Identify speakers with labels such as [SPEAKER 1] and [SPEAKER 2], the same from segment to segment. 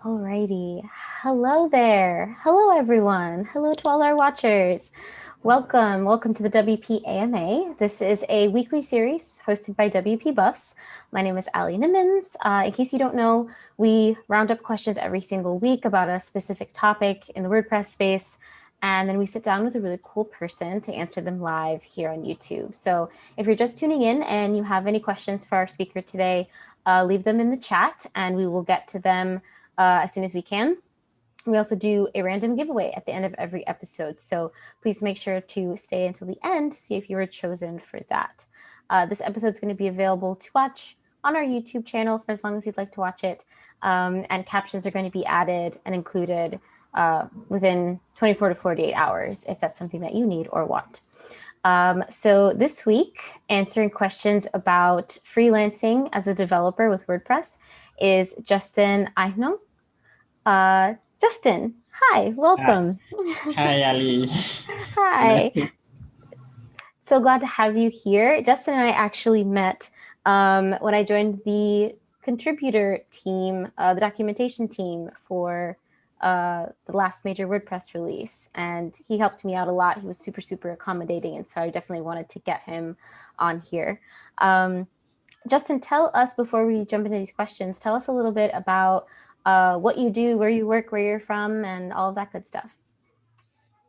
[SPEAKER 1] Alrighty. Hello there. Hello, everyone. Hello to all our watchers. Welcome to the WPAMA. This is a weekly series hosted by WP Buffs. My name is Ali Nimmons. In case you don't know, we round up questions every single week about a specific topic in the WordPress space, and then we sit down with a really cool person to answer them live here on YouTube. So if you're just tuning in and you have any questions for our speaker today, leave them in the chat and we will get to them as soon as we can. We also do a random giveaway at the end of every episode. So please make sure to stay until the end to see if you were chosen for that. This episode is going to be available to watch on our YouTube channel for as long as you'd like to watch it. And captions are going to be added and included within 24 to 48 hours if that's something that you need or want. So this week, answering questions about freelancing as a developer with WordPress is Justin Ahinon. Justin, hi, welcome.
[SPEAKER 2] Hi, Ali.
[SPEAKER 1] Hi. So glad to have you here. Justin and I actually met when I joined the contributor team, the documentation team for the last major WordPress release. And he helped me out a lot. He was super, super accommodating. And so I definitely wanted to get him on here. Justin, tell us, before we jump into these questions, tell us a little bit about what you do, where you work, where you're from, and all of that good stuff.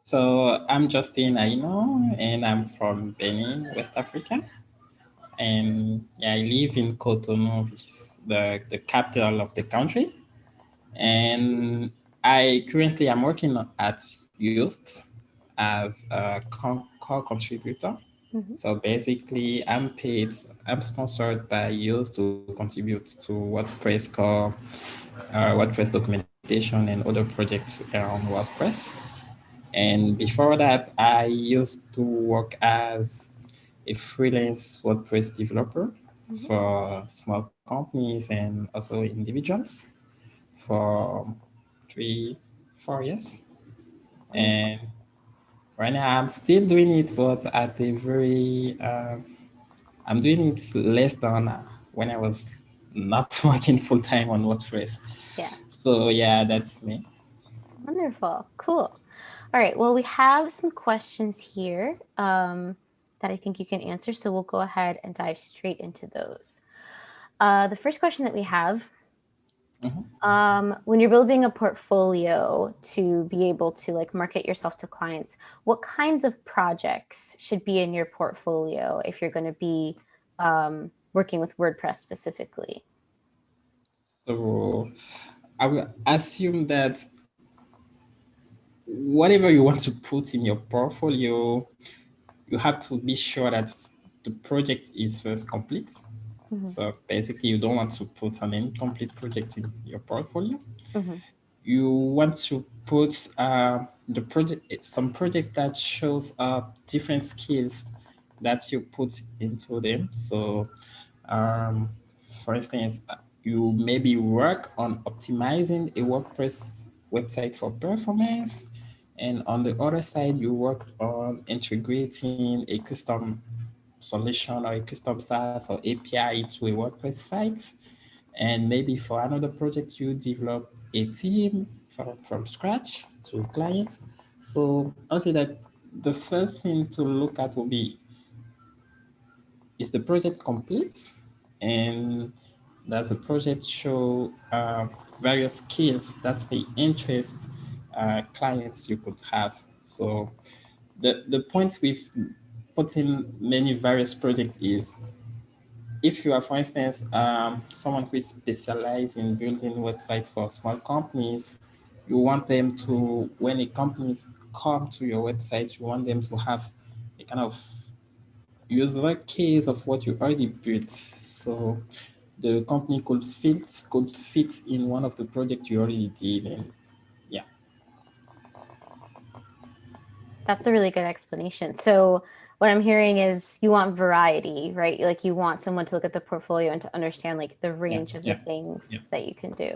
[SPEAKER 2] So I'm Justin Ahinon, and I'm from Benin, West Africa. And I live in Cotonou, which is the capital of the country. And I currently am working at Yoast as a core contributor.
[SPEAKER 1] Mm-hmm.
[SPEAKER 2] So basically, I'm sponsored by Yoast to contribute to WordPress core, WordPress documentation, and other projects around WordPress. And before that, I used to work as a freelance WordPress developer for small companies and also individuals for 3-4 years. And right now I'm still doing it, but at a very, I'm doing it less than when I was not working full time on WordPress.
[SPEAKER 1] Yeah.
[SPEAKER 2] So yeah, that's me.
[SPEAKER 1] Wonderful. Cool. All right. Well, we have some questions here that I think you can answer. So we'll go ahead and dive straight into those. The first question that we have, when you're building a portfolio to be able to like market yourself to clients, what kinds of projects should be in your portfolio if you're going to be working with WordPress specifically?
[SPEAKER 2] So I will assume that whatever you want to put in your portfolio, you have to be sure that the project is first complete.
[SPEAKER 1] Mm-hmm.
[SPEAKER 2] So basically, you don't want to put an incomplete project in your portfolio.
[SPEAKER 1] Mm-hmm.
[SPEAKER 2] You want to put some project that shows up different skills that you put into them. So, for instance, you maybe work on optimizing a WordPress website for performance, and on the other side, you worked on integrating a custom solution or a custom SaaS or API to a WordPress site. And maybe for another project, you develop a team from scratch to a client. So I'll say that the first thing to look at will be, is the project complete? And does the project show various skills that may interest clients you could have? So the point with putting many various projects is, if you are, for instance, someone who is specialized in building websites for small companies, you want them to, when a companies come to your website, you want them to have a kind of user case of what you already built. So the company could fit in one of the projects you already did. And yeah.
[SPEAKER 1] That's a really good explanation. So what I'm hearing is you want variety, right? Like you want someone to look at the portfolio and to understand like the
[SPEAKER 2] Yeah,
[SPEAKER 1] range of the
[SPEAKER 2] yeah,
[SPEAKER 1] things
[SPEAKER 2] yeah.
[SPEAKER 1] that you can do.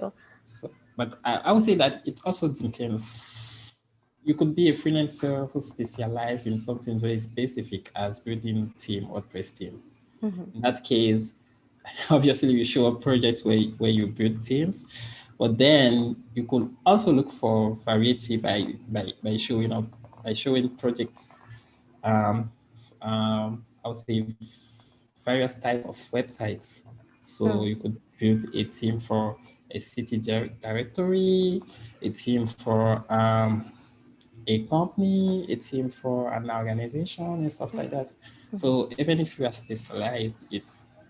[SPEAKER 2] So, but I would say that it also depends. You could be a freelancer who specializes in something very specific as building team or WordPress team.
[SPEAKER 1] Mm-hmm.
[SPEAKER 2] In that case, obviously you show a project where you build teams. But then you could also look for variety by showing up, by showing projects, I would say various type of websites. So you could build a team for a city directory, a team for a company, a team for an organization and stuff like that. So even if you are specialized,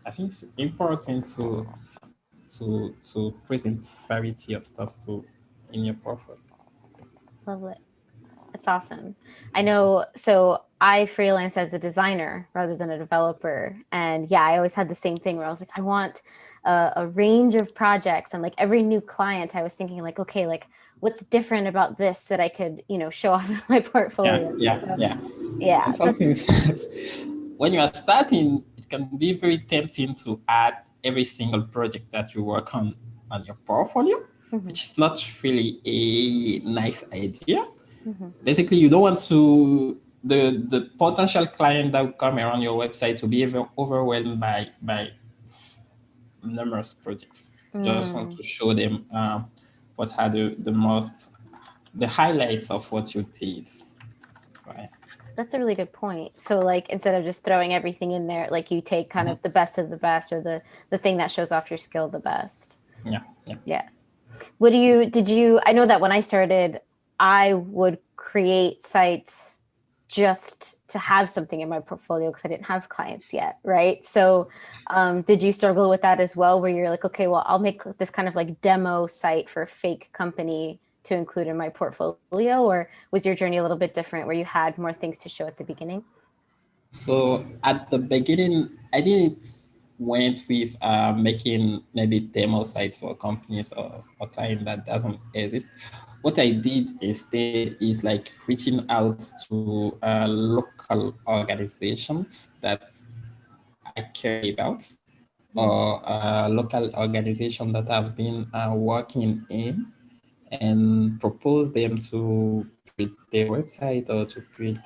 [SPEAKER 2] I think it's important to present variety of stuff to in your profile.
[SPEAKER 1] Love it. It's awesome. I know. So I freelance as a designer rather than a developer. And yeah, I always had the same thing where I was like, I want a range of projects. And like every new client, I was thinking like, okay, like what's different about this that I could, show off in my portfolio.
[SPEAKER 2] Yeah.
[SPEAKER 1] Yeah.
[SPEAKER 2] And something that when you are starting, it can be very tempting to add every single project that you work on your portfolio, which is not really a nice idea. Basically, you don't want the potential client that will come around your website to be overwhelmed by numerous projects. Just want to show them what are the highlights of what you did. So,
[SPEAKER 1] That's a really good point. So like instead of just throwing everything in there, like you take kind of the best of the best or the thing that shows off your skill the best.
[SPEAKER 2] yeah.
[SPEAKER 1] Yeah. I know that when I started, I would create sites just to have something in my portfolio because I didn't have clients yet, right? So did you struggle with that as well, where you're like, okay, well, I'll make this kind of like demo site for a fake company to include in my portfolio? Or was your journey a little bit different where you had more things to show at the beginning?
[SPEAKER 2] So at the beginning, I didn't went with making maybe demo sites for companies or client that doesn't exist. What I did instead is like reaching out to local organizations that I care about, or local organization that I've been working in, and propose them to build their website or to build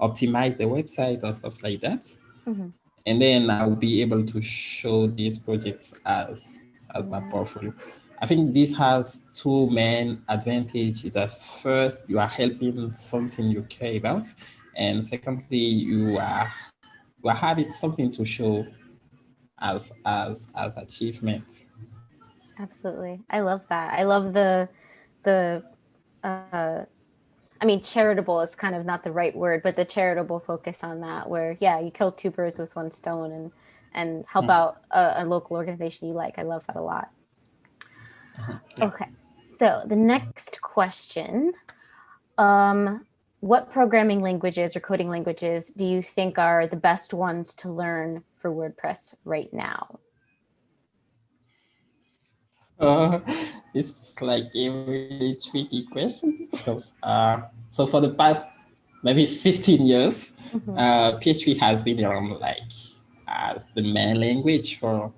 [SPEAKER 2] optimize the website or stuff like that. And then I'll be able to show these projects as my portfolio. I think this has two main advantages. That's first, you are helping something you care about, and secondly, you are having something to show as achievement.
[SPEAKER 1] Absolutely. I love that. I love the I mean, charitable is kind of not the right word, but the charitable focus on that, where yeah, you kill two birds with one stone and help out a local organization you like. I love that a lot.
[SPEAKER 2] Yeah.
[SPEAKER 1] Okay, so the next question: what programming languages or coding languages do you think are the best ones to learn for WordPress right now?
[SPEAKER 2] Uh, this is like a really tricky question because so for the past maybe 15 years, PHP has been around like as the main language for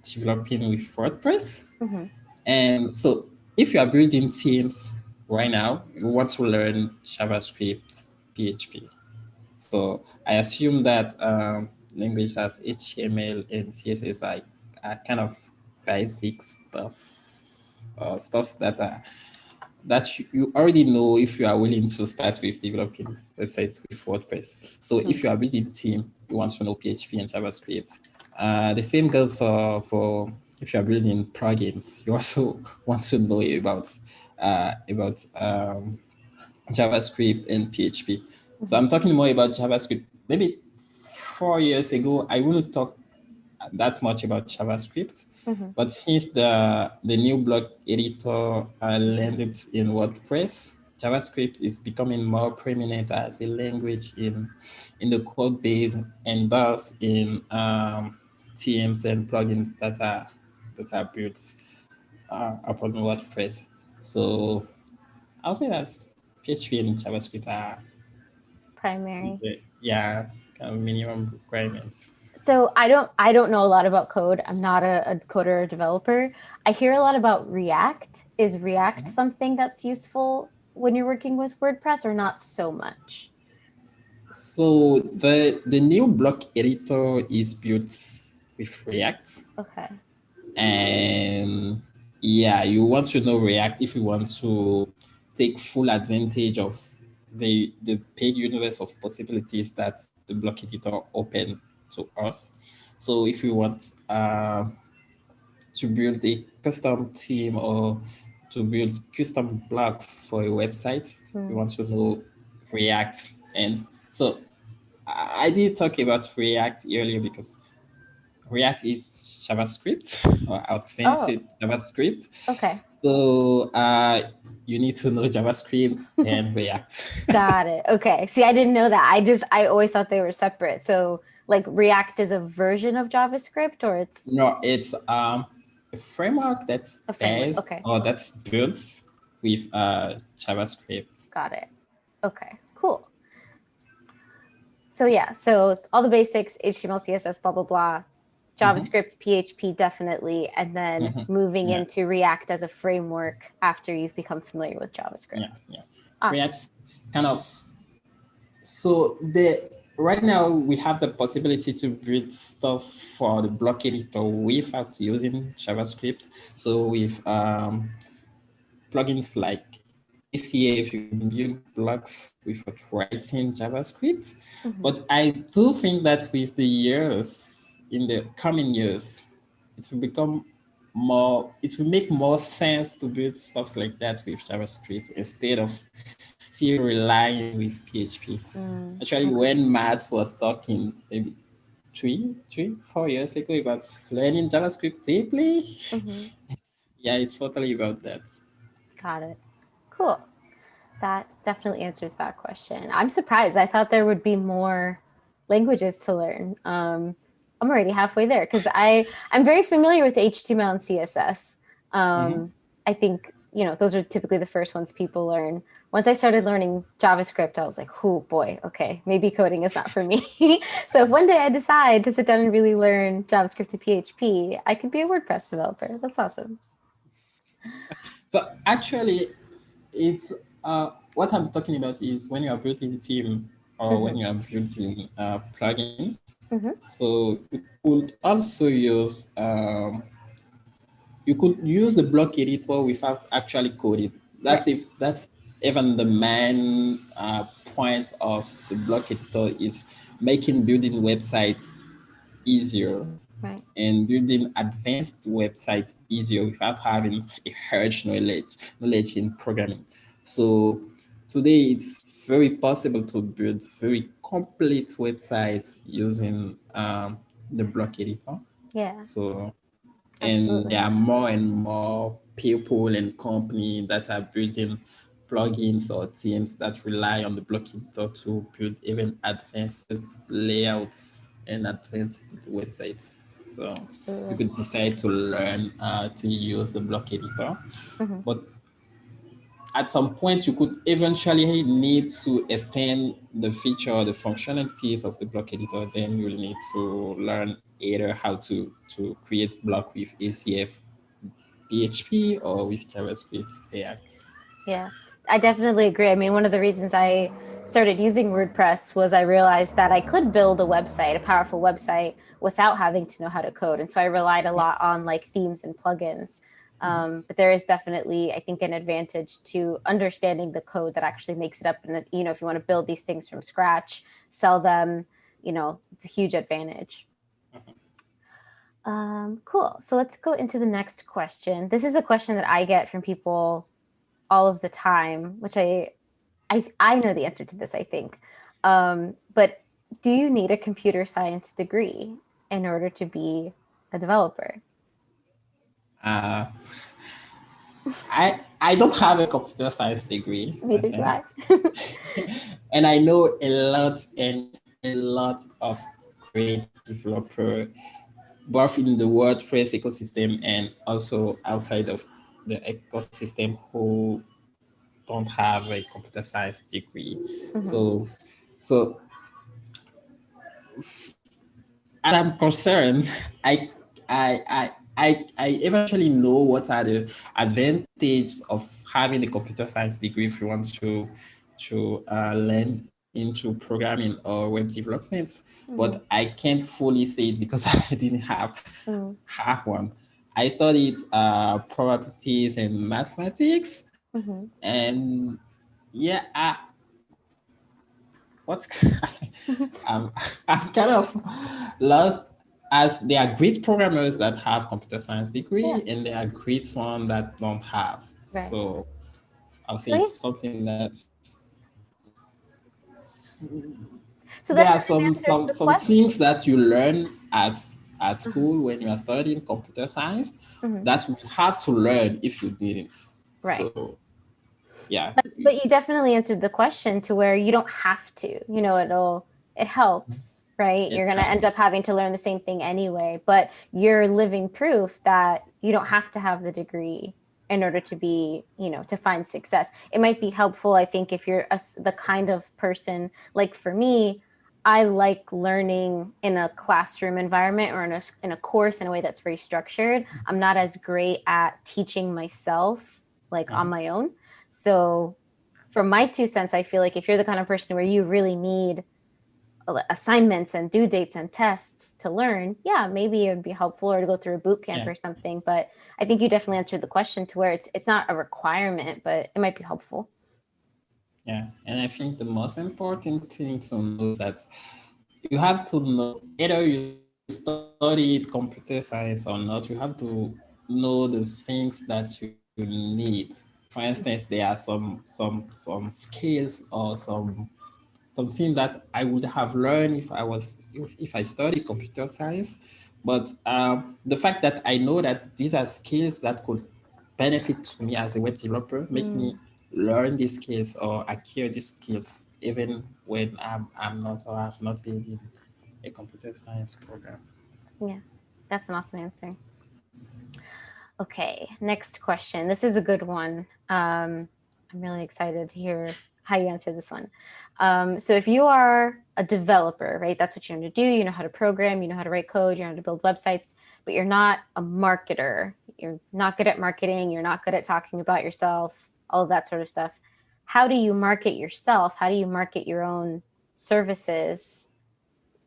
[SPEAKER 2] developing with WordPress. And so if you are building teams right now, you want to learn JavaScript, PHP. So I assume that language as HTML and CSS are kind of basic stuff that you already know if you are willing to start with developing websites with WordPress. So if you are building team, you want to know PHP and JavaScript. The same goes for if you are building plugins, you also want to know about JavaScript and PHP. So I'm talking more about JavaScript. Maybe 4 years ago, I wouldn't talk that much about JavaScript, but since the new block editor landed in WordPress, JavaScript is becoming more prominent as a language in the code base and thus in themes and plugins that are built upon WordPress. So I'll say that PHP and JavaScript are
[SPEAKER 1] Primary.
[SPEAKER 2] yeah, kind of minimum requirements.
[SPEAKER 1] So I don't know a lot about code. I'm not a coder or developer. I hear a lot about React. Is React something that's useful when you're working with WordPress or not so much?
[SPEAKER 2] So the new block editor is built with React.
[SPEAKER 1] Okay.
[SPEAKER 2] And yeah, you want to know React if you want to take full advantage of the paid universe of possibilities that the block editor open to us. So if you want to build a custom theme or to build custom blocks for a website, you want to know React. And so I did talk about React earlier because React is JavaScript or advanced
[SPEAKER 1] Oh,
[SPEAKER 2] JavaScript.
[SPEAKER 1] okay.
[SPEAKER 2] So you need to know JavaScript and React.
[SPEAKER 1] Got it. Okay. See, I didn't know that. I always thought they were separate. So like React is a version of JavaScript or it's
[SPEAKER 2] No, it's a framework that's
[SPEAKER 1] a framework.
[SPEAKER 2] based
[SPEAKER 1] Okay.
[SPEAKER 2] or that's built with JavaScript.
[SPEAKER 1] Got it. Okay. Cool. So yeah, so all the basics, HTML, CSS, blah, blah, blah, JavaScript, PHP, definitely, and then moving
[SPEAKER 2] Yeah,
[SPEAKER 1] into React as a framework after you've become familiar with
[SPEAKER 2] yeah,
[SPEAKER 1] JavaScript.
[SPEAKER 2] yeah.
[SPEAKER 1] Awesome.
[SPEAKER 2] React kind of so the right now we have the possibility to build stuff for the block editor without using JavaScript. So with plugins like ACF, you can build blocks without writing JavaScript. But I do think that with the years, in the coming years, it will become it will make more sense to build stuff like that with JavaScript instead of still relying with PHP. Actually,
[SPEAKER 1] Okay.
[SPEAKER 2] when Matt was talking maybe 4 years ago about learning JavaScript deeply, yeah, it's totally about that.
[SPEAKER 1] Got it. Cool. That definitely answers that question. I'm surprised. I thought there would be more languages to learn. I'm already halfway there because I'm very familiar with HTML and CSS. I think those are typically the first ones people learn. Once I started learning JavaScript, I was like, "Oh boy, okay, maybe coding is not for me." So if one day I decide to sit down and really learn JavaScript to PHP, I could be a WordPress developer. That's awesome.
[SPEAKER 2] So actually, it's what I'm talking about is when you are building team or when you are building plugins. So you could also use you could use the block editor without actually coding.
[SPEAKER 1] Right.
[SPEAKER 2] That's even the main point of the block editor is making building websites easier
[SPEAKER 1] Right.
[SPEAKER 2] and building advanced websites easier without having a huge knowledge in programming. So today it's very possible to build very complete websites using the block editor.
[SPEAKER 1] Yeah.
[SPEAKER 2] So and there
[SPEAKER 1] Absolutely.
[SPEAKER 2] are more and more people and companies that are building plugins or teams that rely on the block editor to build even advanced layouts and advanced websites. So you
[SPEAKER 1] Absolutely.
[SPEAKER 2] could decide to learn to use the block editor, but at some point you could eventually need to extend the feature or the functionalities of the block editor. Then you'll need to learn either how to create block with ACF PHP or with JavaScript React.
[SPEAKER 1] Yeah, I definitely agree. I mean, one of the reasons I started using WordPress was I realized that I could build a website, a powerful website, without having to know how to code. And so I relied a lot on like themes and plugins. But there is definitely, I think, an advantage to understanding the code that actually makes it up. And, if you want to build these things from scratch, sell them, it's a huge advantage. Cool. So let's go into the next question. This is a question that I get from people all of the time, which I know the answer to this, I think. But do you need a computer science degree in order to be a developer?
[SPEAKER 2] Uh, I don't have a computer science degree
[SPEAKER 1] Neither do
[SPEAKER 2] myself,
[SPEAKER 1] I.
[SPEAKER 2] and I know a lot of great developer both in the WordPress ecosystem and also outside of the ecosystem who don't have a computer science degree. So, so as I'm concerned, I eventually know what are the advantages of having a computer science degree if you want to learn into programming or web development,
[SPEAKER 1] Mm-hmm.
[SPEAKER 2] but I can't fully say it because I didn't
[SPEAKER 1] Mm-hmm.
[SPEAKER 2] have one. I studied probabilities and mathematics,
[SPEAKER 1] Mm-hmm.
[SPEAKER 2] and yeah, what I'm, I'm kind of lost, as there are great programmers that have computer science
[SPEAKER 1] Yeah.
[SPEAKER 2] degree and there are great ones that don't have.
[SPEAKER 1] Right.
[SPEAKER 2] So I'll say
[SPEAKER 1] So
[SPEAKER 2] it's
[SPEAKER 1] yeah.
[SPEAKER 2] something that's
[SPEAKER 1] So
[SPEAKER 2] there
[SPEAKER 1] that
[SPEAKER 2] are
[SPEAKER 1] kind of answers the
[SPEAKER 2] some things
[SPEAKER 1] question.
[SPEAKER 2] that you learn at
[SPEAKER 1] Uh-huh.
[SPEAKER 2] school when you are studying computer science
[SPEAKER 1] Mm-hmm.
[SPEAKER 2] that you have to learn if you didn't.
[SPEAKER 1] Right.
[SPEAKER 2] So yeah,
[SPEAKER 1] But you definitely answered the question to where you don't have to. It helps, right? You're
[SPEAKER 2] it
[SPEAKER 1] going to end up
[SPEAKER 2] helps.
[SPEAKER 1] having to learn the same thing anyway, but you're living proof that you don't have to have the degree in order to be, to find success. It might be helpful, I think, if you're the kind of person, like for me, I like learning in a classroom environment or in a course in a way that's very structured. I'm not as great at teaching myself like on
[SPEAKER 2] Mhm.
[SPEAKER 1] my own. So, from my 2 cents, I feel like if you're the kind of person where you really need assignments and due dates and tests to learn, yeah, maybe it would be helpful or to go through a boot camp
[SPEAKER 2] Yeah,
[SPEAKER 1] or something. But I think you definitely answered the question to where it's not a requirement, but it might be helpful.
[SPEAKER 2] yeah. And I think the most important thing to know is that you have to know, either you studied computer science or not, you have to know the things that you need. For instance, there are some skills or something that I would have learned if I studied computer science. But the fact that I know that these are skills that could benefit to me as a web developer make
[SPEAKER 1] Mm,
[SPEAKER 2] me learn these skills or acquire these skills even when I'm not or have not been in a computer science program.
[SPEAKER 1] yeah, that's an awesome answer. Okay, next question. This is a good one. I'm really excited to hear how you answer this one. So, if you are a developer, right, that's what you're going to do. You know how to program, you know how to write code, you know how to build websites, but you're not a marketer. You're not good at marketing, you're not good at talking about yourself, all of that sort of stuff. How do you market yourself? How do you market your own services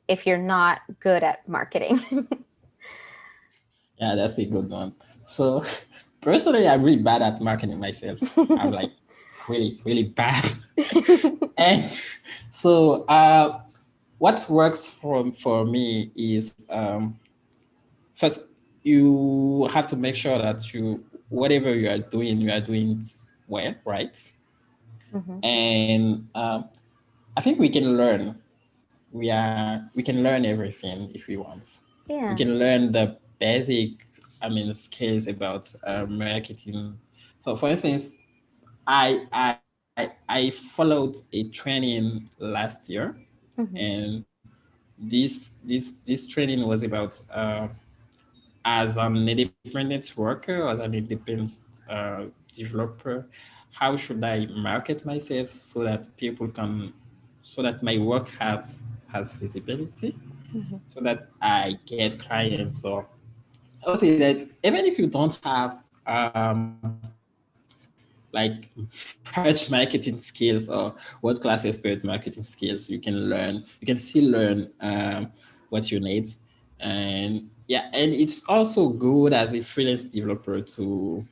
[SPEAKER 1] if you're not good at marketing?
[SPEAKER 2] Yeah, that's a good one. So personally, I'm really bad at marketing myself. I'm like really bad. And so what works for me is first you have to make sure that whatever you are doing it well, right?
[SPEAKER 1] Mhm.
[SPEAKER 2] And I think we can learn. We can learn everything if we want. We
[SPEAKER 1] Yeah.
[SPEAKER 2] can learn the basic, skills about marketing. So, for instance, I followed a training last year,
[SPEAKER 1] Mhm.
[SPEAKER 2] and this training was about as an independent worker, as an independent developer, how should I market myself so that people can, so that my work has visibility,
[SPEAKER 1] Mhm.
[SPEAKER 2] so that I get clients. So I'll say that even if you don't have like much marketing skills or world class expert marketing skills, you can still learn what you need. And yeah, and it's also good as a freelance developer to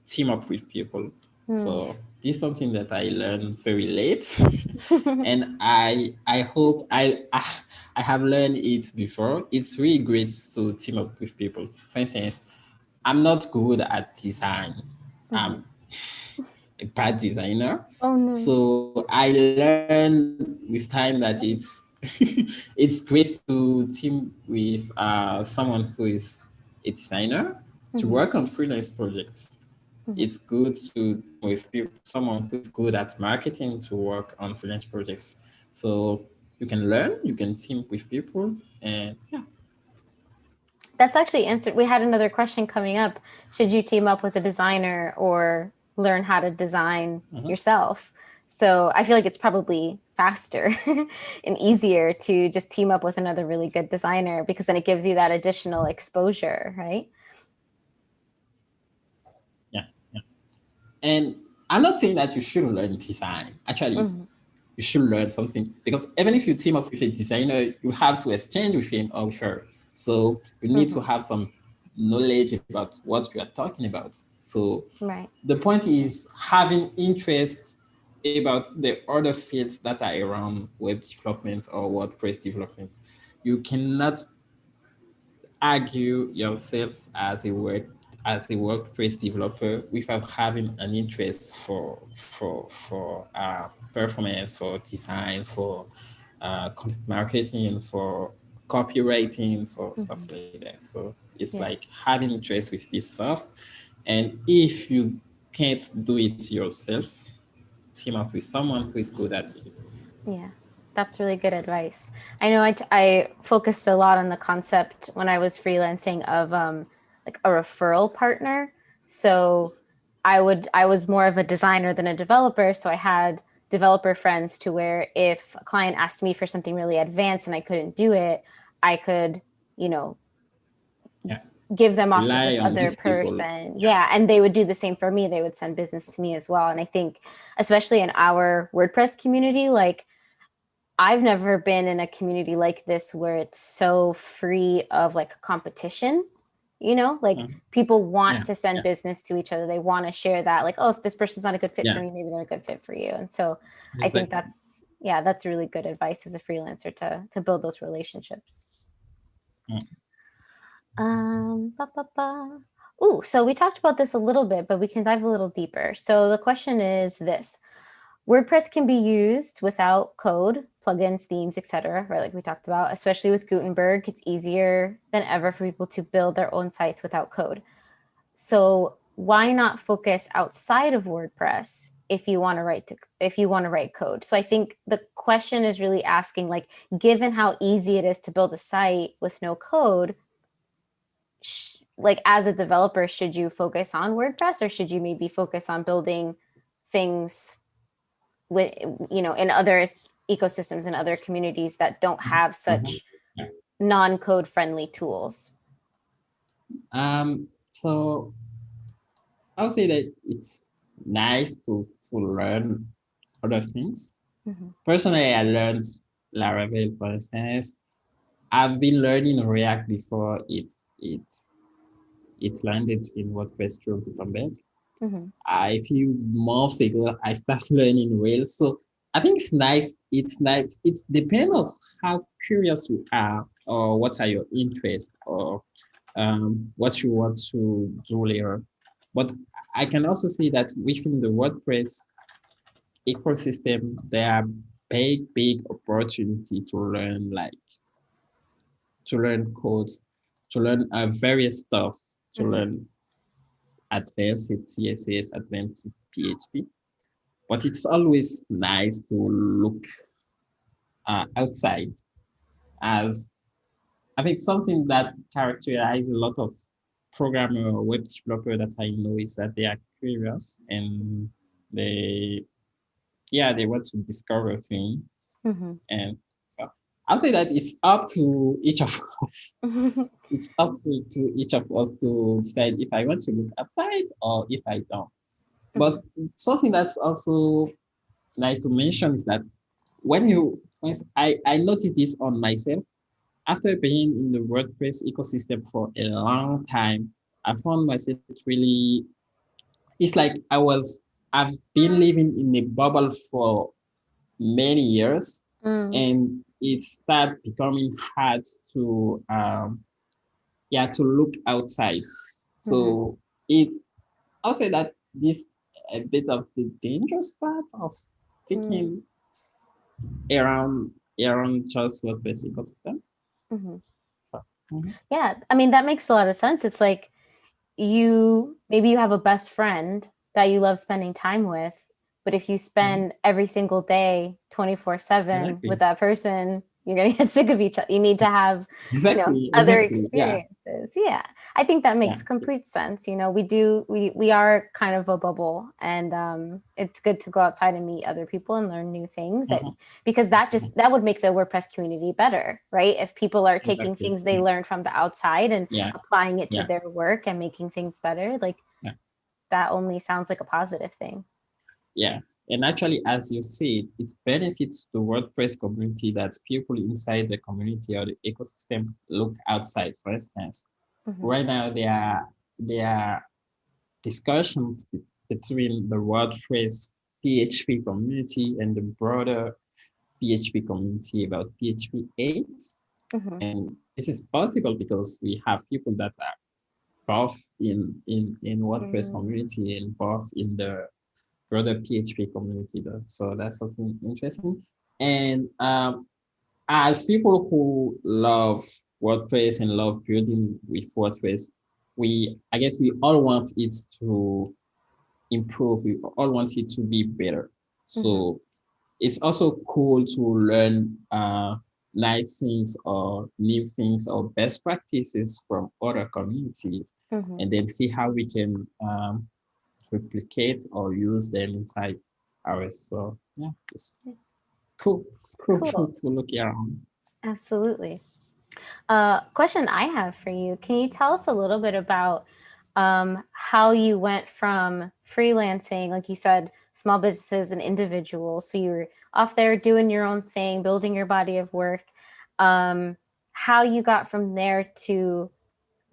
[SPEAKER 2] team up with people.
[SPEAKER 1] Mm.
[SPEAKER 2] So this is something that I learned very late, and I hope I have learned it before. It's really great to team up with people. For instance, I'm not good at design.
[SPEAKER 1] Mhm.
[SPEAKER 2] I'm a bad designer.
[SPEAKER 1] Oh no.
[SPEAKER 2] So I learned with time that it's great to team with someone who is a designer to
[SPEAKER 1] Mhm.
[SPEAKER 2] work on freelance projects.
[SPEAKER 1] Mhm.
[SPEAKER 2] It's good to with people, someone who is good at marketing to work on freelance projects. So you can learn, you can team with people, and yeah,
[SPEAKER 1] That's actually answered. We had another question coming up. Should you team up with a designer or learn how to design yourself? So I feel like it's probably faster and easier to just team up with another really good designer because then it gives you that additional exposure, right?
[SPEAKER 2] yeah, yeah. And I'm not saying that you shouldn't learn design. Actually,
[SPEAKER 1] Mhm.
[SPEAKER 2] you should learn something, because even if you team up with a designer, you have to exchange with him or with her. So you need to have some knowledge about what you are talking about. So
[SPEAKER 1] Right.
[SPEAKER 2] the point is having interest about the other fields that are around web development or WordPress development. You cannot argue yourself as a WordPress developer without having an interest for performance, for design, for content marketing, for copywriting, for stuff like that. So it's
[SPEAKER 1] Yeah.
[SPEAKER 2] like having interest with this stuff, and if you can't do it yourself, team up with someone who is good at it.
[SPEAKER 1] Yeah, that's really good advice. I know I focused a lot on the concept when I was freelancing of like a referral partner. So I was more of a designer than a developer. So I had developer friends to where if a client asked me for something really advanced and I couldn't do it, I could, you know,
[SPEAKER 2] Yeah,
[SPEAKER 1] give them off to this
[SPEAKER 2] rely on
[SPEAKER 1] other
[SPEAKER 2] these people.
[SPEAKER 1] person.
[SPEAKER 2] Yeah,
[SPEAKER 1] Yeah. And they would do the same for me. They would send business to me as well. And I think, especially in our WordPress community, like I've never been in a community like this where it's so free of like competition. Like people want
[SPEAKER 2] yeah,
[SPEAKER 1] to send
[SPEAKER 2] yeah,
[SPEAKER 1] business to each other. They want to share that, like, oh, if this person's not a good fit for
[SPEAKER 2] yeah,
[SPEAKER 1] me, maybe they're a good fit for you. And so I think
[SPEAKER 2] exactly.
[SPEAKER 1] that's really good advice as a freelancer to build those relationships.
[SPEAKER 2] Mm.
[SPEAKER 1] Ba, ba, ba. Ooh, so we talked about this a little bit, but we can dive a little deeper. So the question is this: WordPress can be used without code, plugins, themes, etc., right? Like we talked about, especially with Gutenberg, it's easier than ever for people to build their own sites without code. So why not focus outside of WordPress if you want to write code? So I think the question is really asking, like, given how easy it is to build a site with no code, like as a developer, should you focus on WordPress or should you maybe focus on building things with in other ecosystems and other communities that don't have
[SPEAKER 2] Mhm.
[SPEAKER 1] such non-code friendly tools?
[SPEAKER 2] So I would say that it's nice to learn other things.
[SPEAKER 1] Mm-hmm.
[SPEAKER 2] Personally, I learned Laravel, for instance. I've been learning React before it landed in WordPress through Gutenberg.
[SPEAKER 1] Mm-hmm.
[SPEAKER 2] A few months ago, I started learning Rails. So I think it's nice. It's nice. It depends on how curious you are, or what are your interests, or what you want to do later. But I can also see that within the WordPress ecosystem, there are big opportunity to learn codes, to learn various stuff, to
[SPEAKER 1] Mm-hmm.
[SPEAKER 2] learn advanced CSS, advanced PHP. But it's always nice to look outside, as I think something that characterizes a lot of programmer or web developer that I know is that they are curious, and they they want to discover things.
[SPEAKER 1] Mm-hmm.
[SPEAKER 2] And so I'll say that it's up to each of us. It's up to each of us to decide if I want to look outside or if I don't. But
[SPEAKER 1] Mm-hmm.
[SPEAKER 2] something that's also nice to mention is that when you, I noticed this on myself after being in the WordPress ecosystem for a long time. I found myself really, it's like I've been living in a bubble for many years,
[SPEAKER 1] Mm-hmm.
[SPEAKER 2] and it starts becoming hard to, to look outside.
[SPEAKER 1] Mm-hmm.
[SPEAKER 2] So it's, I'll say that this a bit of the dangerous part of sticking around just WordPress ecosystem.
[SPEAKER 1] Mm-hmm.
[SPEAKER 2] So, mhm.
[SPEAKER 1] Yeah, I mean that makes a lot of sense. It's like maybe you have a best friend that you love spending time with, but if you
[SPEAKER 2] Mhm.
[SPEAKER 1] spend every single day 24/7 with
[SPEAKER 2] Exactly.
[SPEAKER 1] that person, you're going to get sick of each other. You need to have,
[SPEAKER 2] Exactly.
[SPEAKER 1] other
[SPEAKER 2] Exactly. Yeah.
[SPEAKER 1] experiences. Yeah. I think that
[SPEAKER 2] Yeah.
[SPEAKER 1] makes complete sense. We are kind of a bubble, and it's good to go outside and meet other people and learn new things,
[SPEAKER 2] Mhm.
[SPEAKER 1] because
[SPEAKER 2] Mhm.
[SPEAKER 1] that would make the WordPress community better, right? If people are taking
[SPEAKER 2] Exactly.
[SPEAKER 1] things they learned from the outside and
[SPEAKER 2] Yeah.
[SPEAKER 1] applying it to
[SPEAKER 2] Yeah.
[SPEAKER 1] their work and making things better, like
[SPEAKER 2] Yeah.
[SPEAKER 1] that only sounds like a positive thing.
[SPEAKER 2] Yeah. And actually, as you said, it benefits the WordPress community that people inside the community or the ecosystem look outside. For instance,
[SPEAKER 1] Mm-hmm.
[SPEAKER 2] right now there are discussions between the WordPress PHP community and the broader PHP community about PHP 8.
[SPEAKER 1] Mm-hmm.
[SPEAKER 2] And this is possible because we have people that are both in WordPress
[SPEAKER 1] Mm-hmm.
[SPEAKER 2] community and both in the broader PHP community though. So that's something interesting. And as people who love WordPress and love building with WordPress, I guess we all want it to improve. We all want it to be better.
[SPEAKER 1] Mm-hmm.
[SPEAKER 2] So it's also cool to learn nice things or new things or best practices from other communities,
[SPEAKER 1] Mm-hmm.
[SPEAKER 2] and then see how we can replicate or use them inside ours. So yeah, it's cool, cool
[SPEAKER 1] Cool.
[SPEAKER 2] to look around.
[SPEAKER 1] Absolutely. Question I have for you. Can you tell us a little bit about how you went from freelancing, like you said, small businesses and individuals? So you were off there doing your own thing, building your body of work. Um, how you got from there to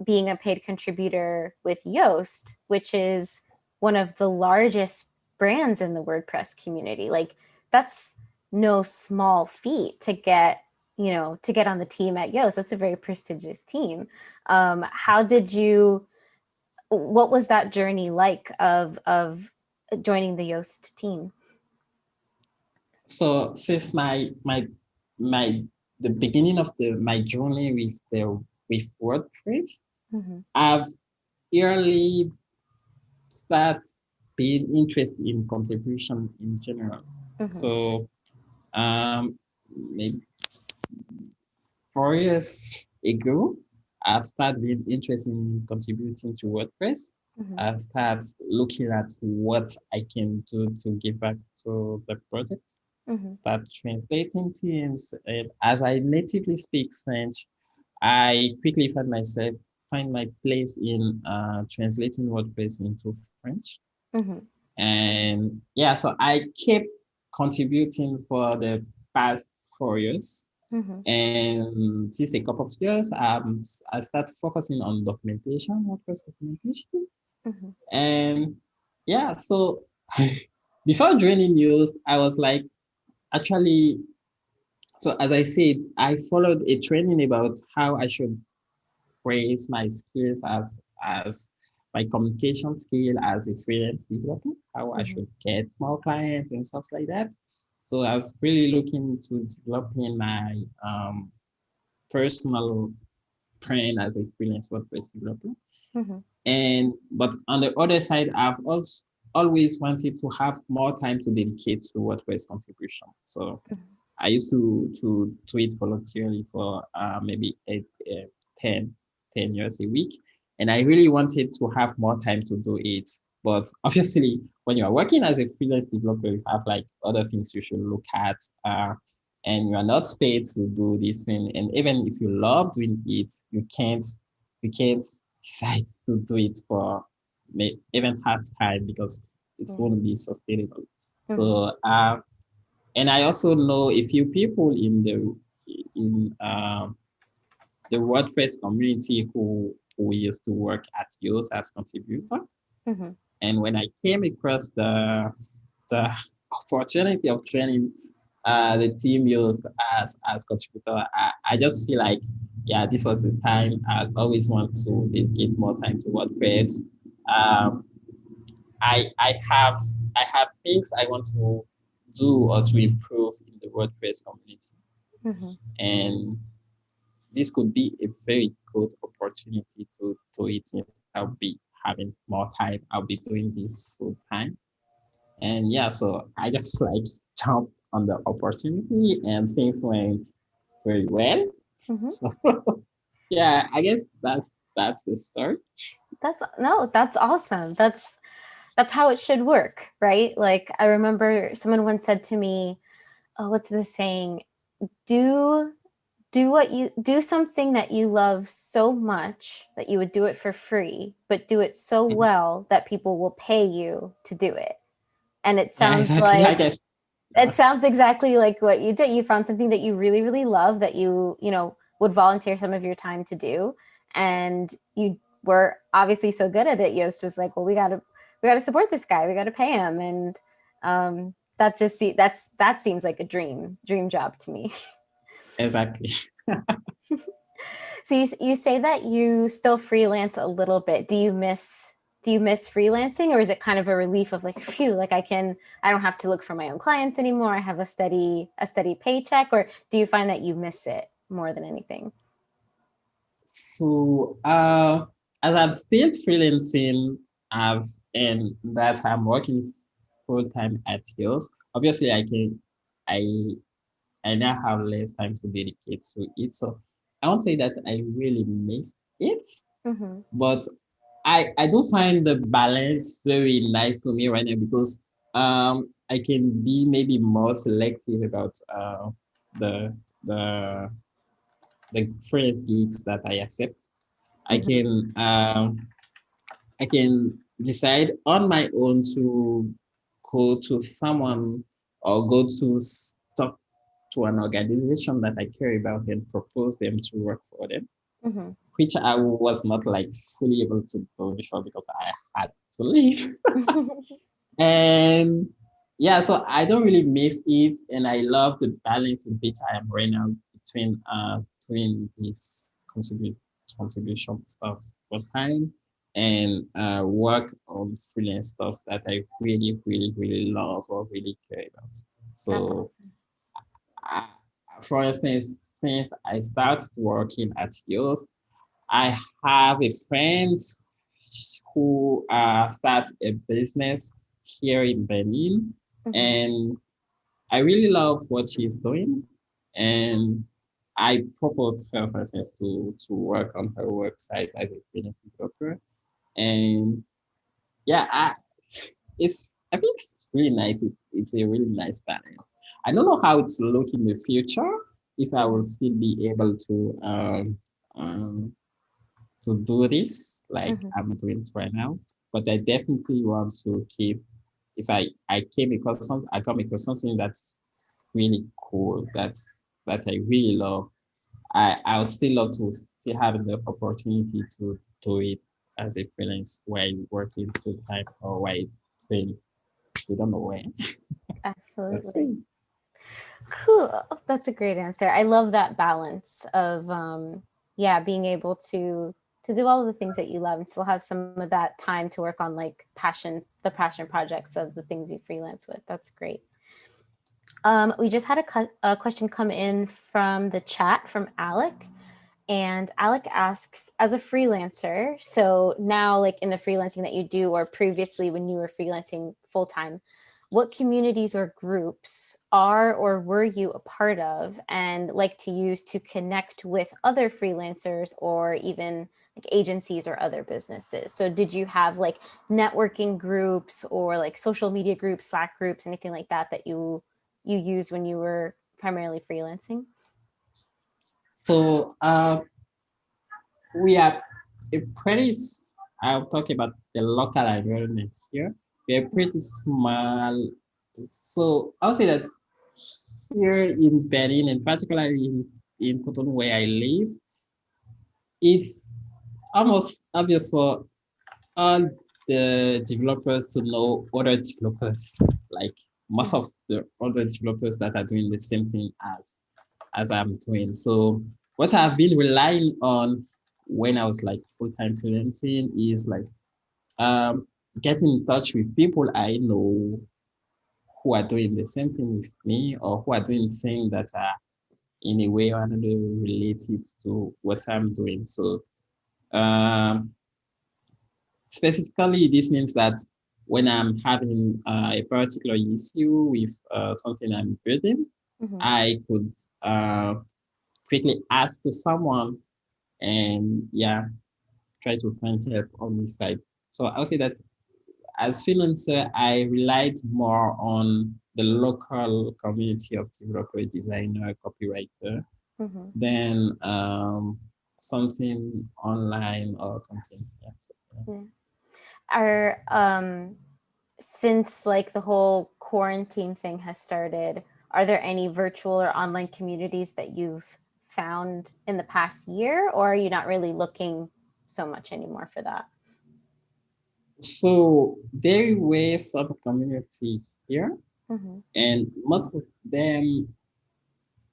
[SPEAKER 1] being a paid contributor with Yoast, which is one of the largest brands in the WordPress community. Like that's no small feat to get, to get on the team at Yoast. That's a very prestigious team. How did you? What was that journey like of joining the Yoast team?
[SPEAKER 2] So since my the beginning of the my journey with WordPress,
[SPEAKER 1] Mm-hmm.
[SPEAKER 2] I've early start being interested in contribution in general.
[SPEAKER 1] Mm-hmm.
[SPEAKER 2] So maybe 4 years ago, I've started being interested in contributing to WordPress.
[SPEAKER 1] Mm-hmm.
[SPEAKER 2] I start looking at what I can do to give back to the project.
[SPEAKER 1] Mm-hmm.
[SPEAKER 2] Start translating things. And as I natively speak French, I quickly find my place in translating WordPress into French.
[SPEAKER 1] Mm-hmm.
[SPEAKER 2] And yeah, so I kept contributing for the past 4 years.
[SPEAKER 1] Mm-hmm.
[SPEAKER 2] And since a couple of years, I started focusing on documentation, WordPress documentation.
[SPEAKER 1] Mm-hmm.
[SPEAKER 2] And yeah, so before joining news, I was like, actually, so as I said, I followed a training about how I should praise my skills as my communication skill as a freelance developer, how I
[SPEAKER 1] Mm-hmm.
[SPEAKER 2] should get more clients and stuff like that. So I was really looking to developing my personal brand as a freelance WordPress developer.
[SPEAKER 1] Mm-hmm.
[SPEAKER 2] And but on the other side, I've also always wanted to have more time to dedicate to WordPress contribution. So I used to tweet voluntarily for maybe 10 years a week, and I really wanted to have more time to do it. But obviously, when you are working as a freelance developer, you have like other things you should look at, and you are not paid to do this thing. And even if you love doing it, you can't decide to do it for even half time because it won't be sustainable.
[SPEAKER 1] Mm-hmm.
[SPEAKER 2] So and I also know a few people in the WordPress community who used to work at Yoast as contributor.
[SPEAKER 1] Mm-hmm.
[SPEAKER 2] And when I came across the opportunity of training the team Yoast as contributor, I just feel like yeah, this was the time. I always want to dedicate more time to WordPress. Um, I have I have things I want to do or to improve in the WordPress community.
[SPEAKER 1] Mm-hmm.
[SPEAKER 2] And this could be a very good opportunity to do it since I'll be having more time. I'll be doing this full time. And yeah, so I just like jumped on the opportunity and things went very well.
[SPEAKER 1] Mm-hmm.
[SPEAKER 2] So yeah, I guess that's the start.
[SPEAKER 1] That's no, that's awesome. That's how it should work, right? Like I remember someone once said to me, "Oh, what's the saying? Do do something that you love so much that you would do it for free, but do it so
[SPEAKER 2] Mhm.
[SPEAKER 1] well that people will pay you to do it." And it
[SPEAKER 2] Yeah,
[SPEAKER 1] sounds
[SPEAKER 2] exactly.
[SPEAKER 1] like
[SPEAKER 2] I guess.
[SPEAKER 1] it sounds exactly like what you did. You found something that you really, really love that you know, would volunteer some of your time to do. And you were obviously so good at it. Yoast was like, well, we gotta support this guy. We gotta pay him. And that just that seems like a dream job to me.
[SPEAKER 2] Exactly.
[SPEAKER 1] So you say that you still freelance a little bit. Do you miss freelancing, or is it kind of a relief of like, phew, like I don't have to look for my own clients anymore. I have a steady paycheck, or do you find that you miss it more than anything?
[SPEAKER 2] So, as I'm still freelancing, I've and that I'm working full time at yours. Obviously, I I now have less time to dedicate to it. So, I won't say that I really miss it,
[SPEAKER 1] Mm-hmm.
[SPEAKER 2] but I do find the balance very nice to me right now because I can be maybe more selective about the the the freelance gigs that I accept. I
[SPEAKER 1] Mm-hmm.
[SPEAKER 2] can I can decide on my own to go to someone or go to talk to an organization that I care about and propose them to work for them,
[SPEAKER 1] Mm-hmm.
[SPEAKER 2] which I was not like fully able to do before because I had to leave. And yeah, so I don't really miss it, and I love the balance in which I am right now between doing this contribution stuff for time and work on freelance stuff that I really really really love or really care about.
[SPEAKER 1] That's
[SPEAKER 2] So
[SPEAKER 1] awesome.
[SPEAKER 2] uh, for instance, since I started working at Yoast, I have a friend who start a business here in Berlin,
[SPEAKER 1] Mm-hmm.
[SPEAKER 2] and I really love what she's doing, and I proposed her, for instance, to work on her website as a freelance developer, and yeah, I think it's really nice. It's a really nice balance. I don't know how it's look in the future if I
[SPEAKER 1] Mm-hmm.
[SPEAKER 2] will still be able um, to do this like
[SPEAKER 1] Mm-hmm.
[SPEAKER 2] I'm doing right now. But I definitely want to keep if I come across something that's really cool, that I really love. I would still love to still have the opportunity to do it as a freelance while working full time or while doing we don't know when. Let's
[SPEAKER 1] Absolutely.
[SPEAKER 2] see.
[SPEAKER 1] Cool. That's a great answer. I love that balance of yeah, being able to do all of the things that you love and still have some of that time to work on like the passion projects of the things you freelance with. That's great. We just had a question come in from the chat from Alec. And Alec asks, as a freelancer, so now like in the freelancing that you do, or previously when you were freelancing full time, what communities or groups are or were you a part of and like to use to connect with other freelancers or even like agencies or other businesses? So did you have like networking groups or like social media groups, Slack groups, anything like that that you used when you were primarily freelancing?
[SPEAKER 2] So we are a pretty I'll talk about the local environment here. We are pretty small. So I'll say that here in Berlin and particularly in Cotonou where I live, it's almost obvious for all the developers to know other developers, like most of the other developers that are doing the same thing as I'm doing. So what I've been relying on when I was like full-time freelancing is like um, getting in touch with people I know who are doing the same thing with me or who are doing things that are in a way or another related to what I'm doing. So um, specifically, this means that when I'm having a particular issue with something I'm building,
[SPEAKER 1] Mm-hmm.
[SPEAKER 2] I could quickly ask to someone and yeah, try to find help on this side. So I'll say that as freelancer, I relied more on the local community of developer, designer, copywriter
[SPEAKER 1] Mm-hmm.
[SPEAKER 2] than something online or something. Yeah, so, yeah.
[SPEAKER 1] Yeah. Are since like the whole quarantine thing has started, are there any virtual or online communities that you've found in the past year, or are you not really looking so much anymore for that?
[SPEAKER 2] So there were some community here,
[SPEAKER 1] Mm-hmm.
[SPEAKER 2] and most of them.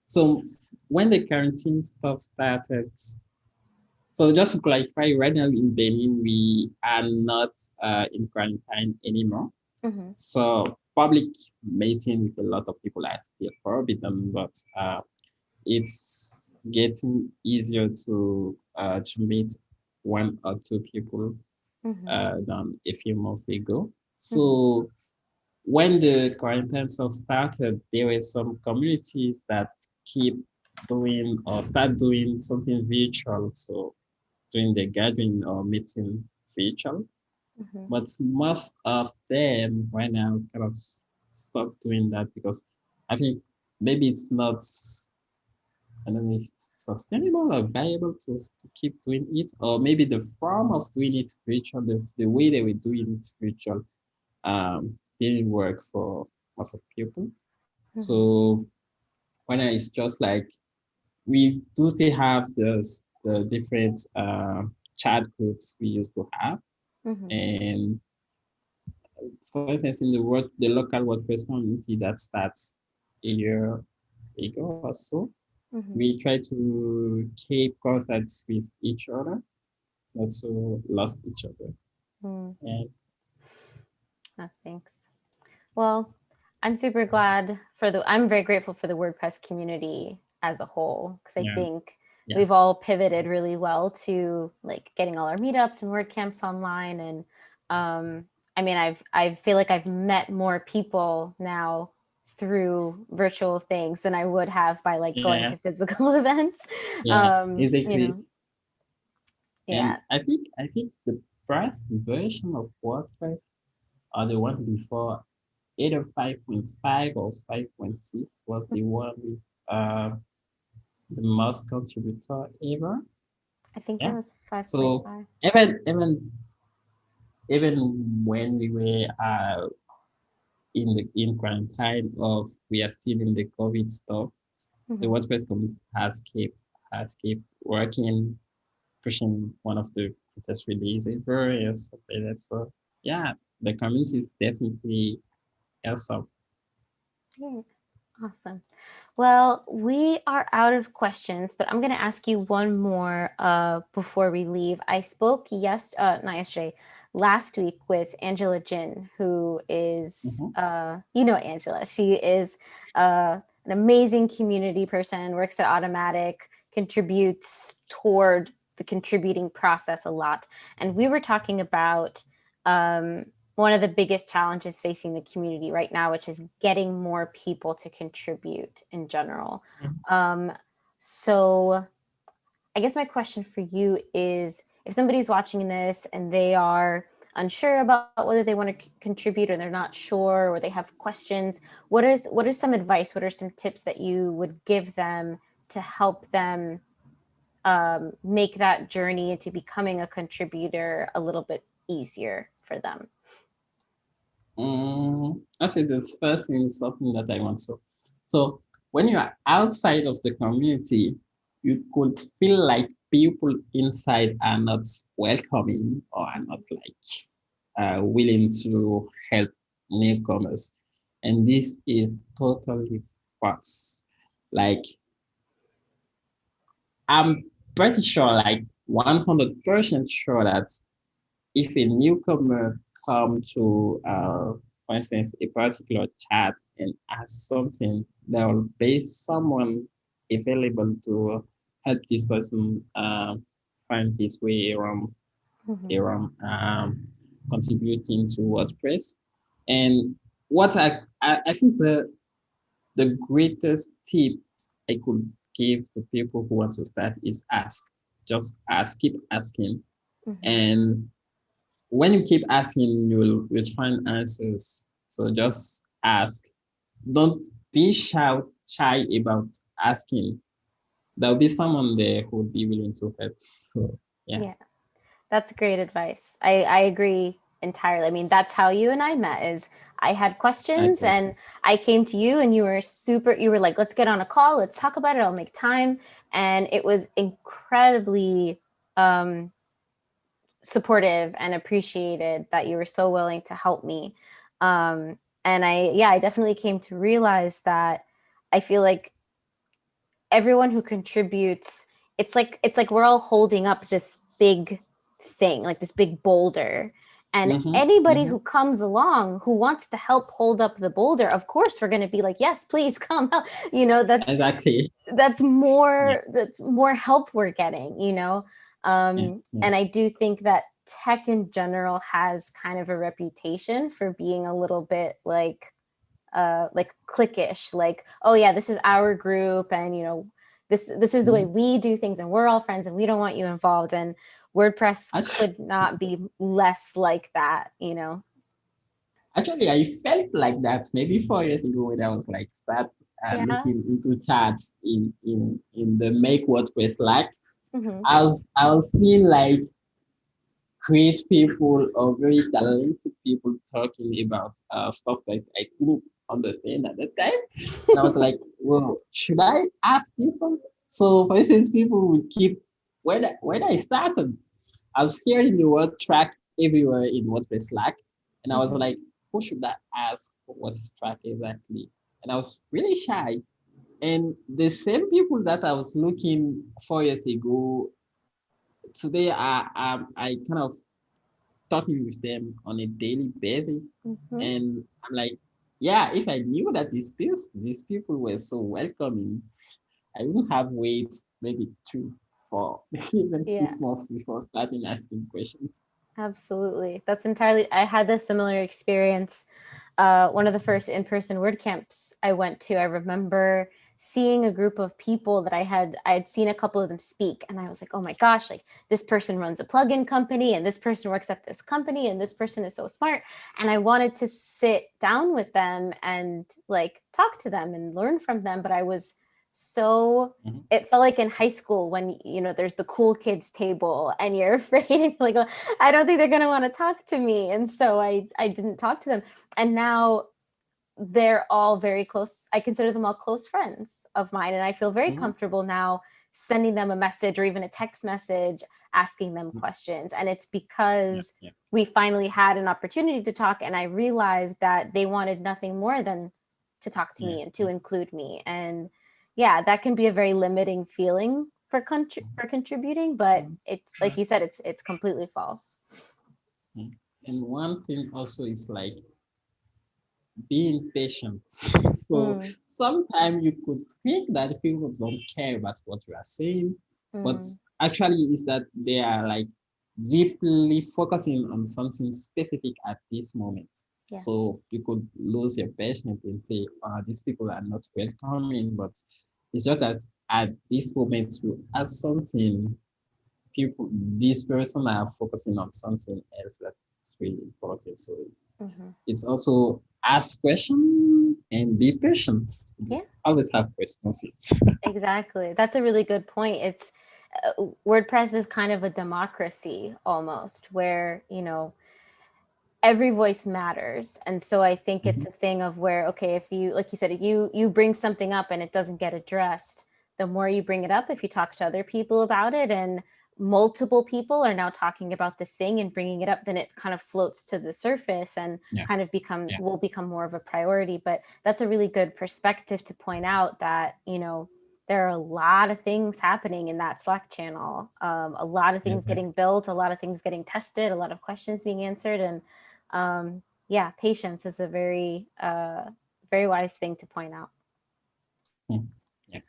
[SPEAKER 2] So when the quarantine stuff started, so just to clarify, right now in Benin, we are not in quarantine anymore.
[SPEAKER 1] Mm-hmm.
[SPEAKER 2] So public meeting with a lot of people are still forbidden, but it's getting easier to meet one or two people
[SPEAKER 1] Mm-hmm.
[SPEAKER 2] than a few months ago.
[SPEAKER 1] Mm-hmm.
[SPEAKER 2] So when the quarantine stuff started, there were some communities that keep doing or start doing something virtual. So doing the gathering or meeting virtual.
[SPEAKER 1] Mm-hmm.
[SPEAKER 2] But most of them right now kind of stop doing that because I think maybe it's not, I don't know if it's sustainable or viable to keep doing it, or maybe the form of doing it virtual, the way they were doing it virtual, didn't work for most of people.
[SPEAKER 1] Mm-hmm.
[SPEAKER 2] So when it's just like we do still have the different chat groups we used to have,
[SPEAKER 1] Mm-hmm.
[SPEAKER 2] and for instance, in the local WordPress community that starts a year ago or so,
[SPEAKER 1] Mm-hmm.
[SPEAKER 2] we try to keep contacts with each other, not to lost each other.
[SPEAKER 1] Mm.
[SPEAKER 2] And
[SPEAKER 1] Oh, thanks. Well, I'm super glad for the, I'm very grateful for the WordPress community as a whole, because I
[SPEAKER 2] yeah,
[SPEAKER 1] think
[SPEAKER 2] yeah,
[SPEAKER 1] we've all pivoted really well to like getting all our meetups and WordCamps online. And I mean, I feel like I've met more people now through virtual things than I would have by like going
[SPEAKER 2] yeah,
[SPEAKER 1] to physical events.
[SPEAKER 2] yeah,
[SPEAKER 1] You
[SPEAKER 2] exactly.
[SPEAKER 1] know,
[SPEAKER 2] And
[SPEAKER 1] yeah.
[SPEAKER 2] I think the first version of WordPress or the one before either 5.5 or 5.6 was the one with the most contributor ever.
[SPEAKER 1] I think it
[SPEAKER 2] Yeah.
[SPEAKER 1] was
[SPEAKER 2] So
[SPEAKER 1] 5.5.
[SPEAKER 2] even when we were in quarantine of we are still in the COVID stuff, the
[SPEAKER 1] Mm-hmm.
[SPEAKER 2] WordPress community has kept working, pushing one of the latest release ever and stuff like that. So yeah, the community is definitely awesome.
[SPEAKER 1] Yeah. Awesome. Well, we are out of questions, but I'm going to ask you one more before we leave. I spoke not yesterday, last week with Angela Jin, who is,
[SPEAKER 2] Mm-hmm.
[SPEAKER 1] you know, Angela. She is an amazing community person, works at Automatic, contributes toward the contributing process a lot. And we were talking about um, one of the biggest challenges facing the community right now, which is getting more people to contribute in general. Um, so, I guess my question for you is if somebody's watching this and they are unsure about whether they want to contribute or they're not sure or they have questions, what is some advice? What are some tips that you would give them to help them make that journey into becoming a contributor a little bit easier for them?
[SPEAKER 2] Actually, the first thing is something that I want to. So when you are outside of the community, you could feel like people inside are not welcoming or are not like willing to help newcomers, and this is totally false. Like I'm pretty sure, like 100% sure that if a newcomer come to, for instance, a particular chat and ask something, there will be someone available to help this person find his way
[SPEAKER 1] Mm-hmm.
[SPEAKER 2] around contributing to WordPress. And what I think the greatest tips I could give to people who want to start is ask. Just ask, keep asking.
[SPEAKER 1] Mm-hmm.
[SPEAKER 2] And when you keep asking, you'll find answers. So just ask. Don't be shy about asking. There'll be someone there who will be willing to help. So yeah.
[SPEAKER 1] Yeah, that's great advice. I agree. entirely. I mean, that's how you and I met. Is I had questions
[SPEAKER 2] Okay.
[SPEAKER 1] and I came to you, and you were like, let's get on a call, let's talk about it, I'll make time. And it was incredibly supportive and appreciated that you were so willing to help me. And I definitely came to realize that I feel like everyone who contributes, it's like we're all holding up this big thing, like this big boulder. And anybody who comes along who wants to help hold up the boulder, of course we're going to be like, yes, please come help.
[SPEAKER 2] Exactly.
[SPEAKER 1] That's
[SPEAKER 2] Yeah.
[SPEAKER 1] more help we're getting,
[SPEAKER 2] Yeah. Yeah.
[SPEAKER 1] and I do think that tech in general has kind of a reputation for being a little bit like cliquish, like, oh yeah, this is our group, and this is the way
[SPEAKER 2] Mhm.
[SPEAKER 1] we do things, and we're all friends, and we don't want you involved. And WordPress
[SPEAKER 2] Actu-
[SPEAKER 1] could not be less like that.
[SPEAKER 2] Actually, I felt like that maybe 4 years ago when I was like start
[SPEAKER 1] Yeah.
[SPEAKER 2] looking into charts in the Make WordPress Slack.
[SPEAKER 1] Hmm.
[SPEAKER 2] I was seeing like great people or very talented people talking about stuff that I couldn't understand at the time. And I was like, well, should I ask you something? So, for instance, people would keep, when I started, I was hearing the word track everywhere in WordPress Slack. And I was
[SPEAKER 1] Hmm.
[SPEAKER 2] like, who should I ask what is track exactly? And I was really shy. And the same people that I was looking 4 years ago, today I kind of talking with them on a daily basis.
[SPEAKER 1] Hmm.
[SPEAKER 2] And I'm like, yeah, if I knew that these people were so welcoming, I wouldn't have wait maybe 2, 4, even
[SPEAKER 1] Yeah.
[SPEAKER 2] 6 months before starting asking questions.
[SPEAKER 1] Absolutely. That's entirely, I had a similar experience. One of the first in person word camps I went to, I remember seeing a group of people that I had seen a couple of them speak, and I was like, oh my gosh, like this person runs a plugin company, and this person works at this company, and this person is so smart. And I wanted to sit down with them and like talk to them and learn from them, but I was so,
[SPEAKER 2] Mhm.
[SPEAKER 1] it felt like in high school when there's the cool kids table and you're afraid and like, oh, I don't think they're going to want to talk to me, and so I didn't talk to them. And now they're all very close. I consider them all close friends of mine, and I feel very
[SPEAKER 2] Mhm.
[SPEAKER 1] comfortable now sending them a message or even a text message asking them
[SPEAKER 2] Mhm.
[SPEAKER 1] questions. And it's
[SPEAKER 2] Yeah,
[SPEAKER 1] because
[SPEAKER 2] yeah,
[SPEAKER 1] we finally had an opportunity to talk, and I realized that they wanted nothing more than to talk to
[SPEAKER 2] yeah,
[SPEAKER 1] me and to
[SPEAKER 2] yeah.
[SPEAKER 1] include me. And yeah, that can be a very limiting feeling for contributing, but
[SPEAKER 2] Mhm.
[SPEAKER 1] it's like you said, it's completely false.
[SPEAKER 2] Mhm. And one thing also is like being patient. So
[SPEAKER 1] Mm,
[SPEAKER 2] sometimes you could think that people don't care about what you are saying, but
[SPEAKER 1] mm,
[SPEAKER 2] actually is that they are like deeply focusing on something specific at this moment.
[SPEAKER 1] yes.
[SPEAKER 2] So you could lose your patience and say, these people are not welcoming, but it's just that at this moment you ask something, people, this person are focusing on something else that's really important. So
[SPEAKER 1] Hmm.
[SPEAKER 2] it's also ask questions and be patient.
[SPEAKER 1] Yeah.
[SPEAKER 2] Always have responses.
[SPEAKER 1] Exactly. That's a really good point. It's WordPress is kind of a democracy almost, where, every voice matters. And so I think it's
[SPEAKER 2] Mhm.
[SPEAKER 1] a thing of where, okay, if you, like you said, you bring something up and it doesn't get addressed, the more you bring it up, if you talk to other people about it and multiple people are now talking about this thing and bringing it up, then it kind of floats to the surface and
[SPEAKER 2] Yeah,
[SPEAKER 1] kind of become
[SPEAKER 2] yeah,
[SPEAKER 1] will become more of a priority. But that's a really good perspective to point out that, there are a lot of things happening in that Slack channel, a lot of things
[SPEAKER 2] exactly.
[SPEAKER 1] getting built, a lot of things getting tested, a lot of questions being answered. And yeah, patience is a very wise thing to point out.
[SPEAKER 2] Mm. Yeah.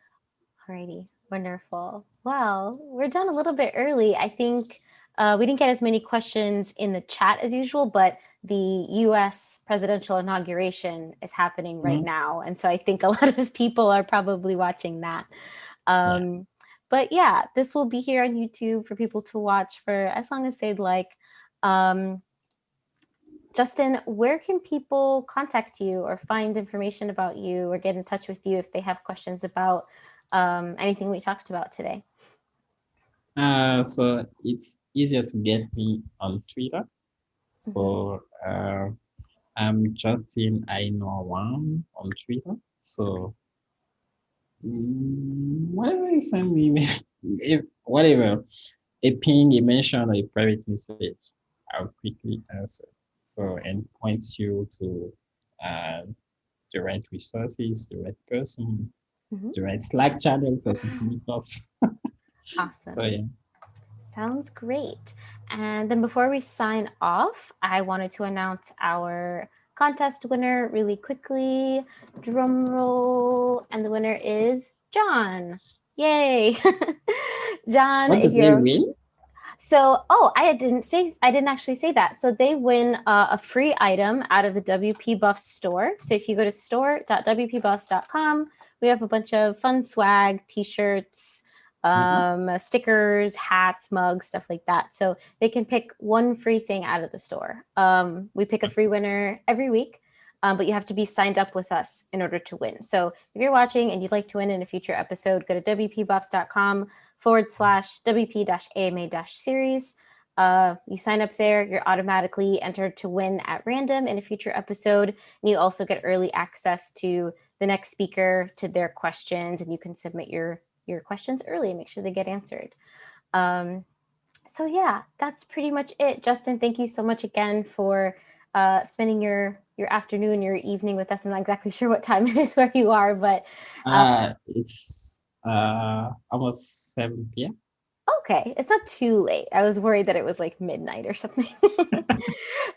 [SPEAKER 1] Alrighty, wonderful. Well, we're done a little bit early. I think we didn't get as many questions in the chat as usual, but the US presidential inauguration is happening right
[SPEAKER 2] Mhm.
[SPEAKER 1] now. And so I think a lot of people are probably watching that.
[SPEAKER 2] Yeah.
[SPEAKER 1] Um, but yeah, this will be here on YouTube for people to watch for as long as they'd like. Um, Justin, where can people contact you or find information about you or get in touch with you if they have questions about anything we talked about today?
[SPEAKER 2] So it's easier to get me on Twitter.
[SPEAKER 1] Mhm.
[SPEAKER 2] So I'm Justin Ahinon on Twitter. So whatever you send me, if whatever, a ping, a mention, or a private message, I'll quickly answer. So and point you to uh, the right resources, the right person,
[SPEAKER 1] Mhm.
[SPEAKER 2] the right Slack channel for to meet up. So
[SPEAKER 1] Awesome.
[SPEAKER 2] yeah.
[SPEAKER 1] Sounds great. And then before we sign off, I wanted to announce our contest winner really quickly. Drum roll. And the winner is John. Yay. John,
[SPEAKER 2] What
[SPEAKER 1] if
[SPEAKER 2] did they
[SPEAKER 1] you're
[SPEAKER 2] win?
[SPEAKER 1] so, I didn't actually say that. So they win a free item out of the WP Buff store. So if you go to store.wpbuffs.com, we have a bunch of fun swag, t-shirts,
[SPEAKER 2] Mhm.
[SPEAKER 1] stickers, hats, mugs, stuff like that. So they can pick one free thing out of the store. We pick a free winner every week. But you have to be signed up with us in order to win. So if you're watching and you'd like to win in a future episode, go to wpbuffs.com/WP AMA series. You sign up there, you're automatically entered to win at random in a future episode. And you also get early access to the next speaker, to their questions, and you can submit your questions early and make sure they get answered. Um, so yeah, that's pretty much it. Justin, thank you so much again for spending your afternoon, your evening with us. I'm not exactly sure what time it is where you are, but
[SPEAKER 2] It's almost 7 p.m.
[SPEAKER 1] okay, it's not too late. I was worried that it was like midnight or something.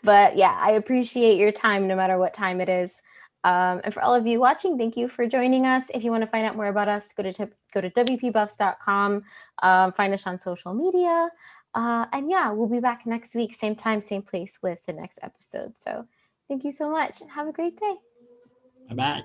[SPEAKER 1] But yeah, I appreciate your time no matter what time it is. And for all of you watching, thank you for joining us. If you want to find out more about us, go to wpbuffs.com, find us on social media. And yeah, we'll be back next week, same time, same place with the next episode. So thank you so much and have a great day.
[SPEAKER 2] Bye bye.